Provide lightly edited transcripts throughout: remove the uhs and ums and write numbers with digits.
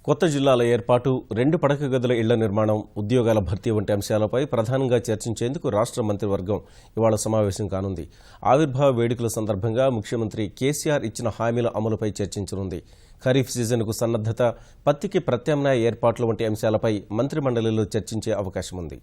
కొత్త జిల్లాల ఏర్పాటు, 2 పడక గదుల ఇళ్ల నిర్మాణం, ఉద్యోగాల భర్తీ వంటి అంశాలపై ప్రధానంగా చర్చించేందుకు రాష్ట్ర మంత్రివర్గం ఇవాళ సమావేశం కానుంది. ఆవిర్భావ వేడుకల సందర్భంగా ముఖ్యమంత్రి కేసీఆర్ ఇచ్చిన హామీల అమలుపై చర్చించనుంది. ఖరీఫ్ సీజన్కు సన్నద్దత, పత్తికి ప్రత్యామ్నాయ ఏర్పాట్ల వంటి అంశాలపై మంత్రిమండలిలో చర్చించే అవకాశం ఉంది.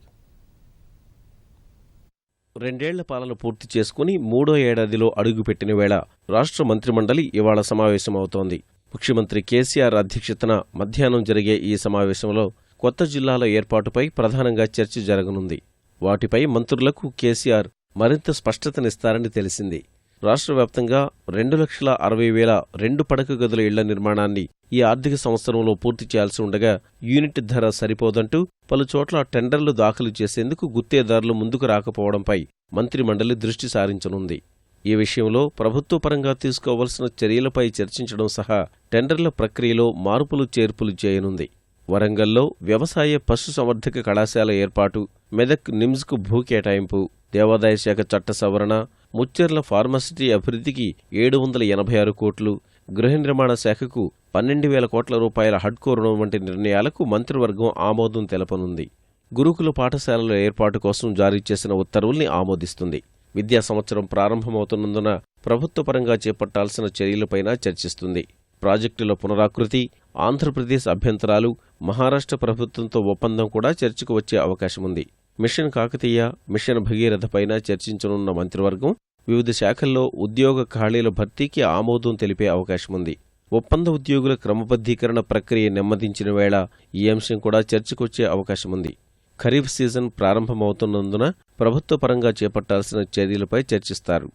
2 ఏళ్ల పాలన పూర్తి చేసుకుని 3వ ఏడాదిలో అడుగుపెట్టిన వేళ రాష్ట్ర మంత్రిమండలి ఇవాళ సమావేశమవుతోంది. ముఖ్యమంత్రి కేసీఆర్ అధ్యక్షతన మధ్యాహ్నం జరిగే ఈ సమావేశంలో కొత్త జిల్లాల ఏర్పాటుపై ప్రధానంగా చర్చ జరగనుంది. వాటిపై మంత్రులకు కేసీఆర్ మరింత స్పష్టతనిస్తారని తెలిసింది. రాష్ట్ర వ్యాప్తంగా 2,60,000 2 పడక గదుల ఇళ్ల నిర్మాణాన్ని ఈ ఆర్థిక సంవత్సరంలో పూర్తి చేయాల్సి ఉండగా యూనిట్ ధర సరిపోదంటూ పలుచోట్ల టెండర్లు దాఖలు చేసేందుకు గుత్తేదారులు ముందుకు రాకపోవడంపై మంత్రిమండలి దృష్టి సారించనుంది. ఈ విషయంలో ప్రభుత్వపరంగా తీసుకోవాల్సిన చర్యలపై చర్చించడం సహా టెండర్ల ప్రక్రియలో మార్పులు చేర్పులు చేయనుంది. వరంగల్లో వ్యవసాయ పశుసంవర్ధక కళాశాల ఏర్పాటు, మెదక్ నిమ్స్కు భూ కేటాయింపు, దేవాదాయ శాఖ చట్ట సవరణ, ముచ్చెర్ల ఫార్మసిటీ అభివృద్ధికి 786 కోట్లు, గృహ నిర్మాణ శాఖకు 12,000 కోట్ల రూపాయల హడ్కో రుణం వంటి నిర్ణయాలకు మంత్రివర్గం ఆమోదం తెలపనుంది. గురుకుల పాఠశాలల ఏర్పాటు కోసం జారీ చేసిన ఉత్తర్వుల్ని ఆమోదిస్తుంది. విద్యా సంవత్సరం ప్రారంభమవుతున్నందున ప్రభుత్వపరంగా చేపట్టాల్సిన చర్యలపైన చర్చిస్తుంది. ప్రాజెక్టుల పునరాకృతి, ఆంధ్రప్రదేశ్ అభ్యంతరాలు, మహారాష్ట్ర ప్రభుత్వంతో ఒప్పందం కూడా చర్చకు వచ్చే అవకాశముంది. మిషన్ కాకతీయ, మిషన్ భగీరథపైన చర్చించనున్న మంత్రివర్గం వివిధ శాఖల్లో ఉద్యోగ ఖాళీల భర్తీకి ఆమోదం తెలిపే అవకాశముంది. ఒప్పంద ఉద్యోగుల క్రమబద్ధీకరణ ప్రక్రియ నెమ్మదించిన వేళ ఈ అంశం కూడా చర్చకొచ్చే అవకాశముంది. ఖరీఫ్ సీజన్ ప్రారంభమవుతున్నందున ప్రభుత్వపరంగా చేపట్టాల్సిన చర్యలపై చర్చిస్తారు.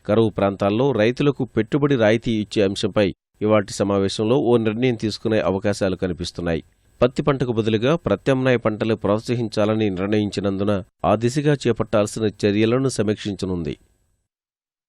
కరువు ప్రాంతాల్లో రైతులకు పెట్టుబడి రాయితీ ఇచ్చే అంశంపై ఇవాల్టి సమావేశంలో ఓ నిర్ణయం తీసుకునే అవకాశాలు కనిపిస్తున్నాయి. పత్తి పంటకు బదులుగా ప్రత్యామ్నాయ పంటలు ప్రోత్సహించాలని నిర్ణయించినందున ఆ దిశగా చేపట్టాల్సిన చర్యలను సమీక్షించనుంది.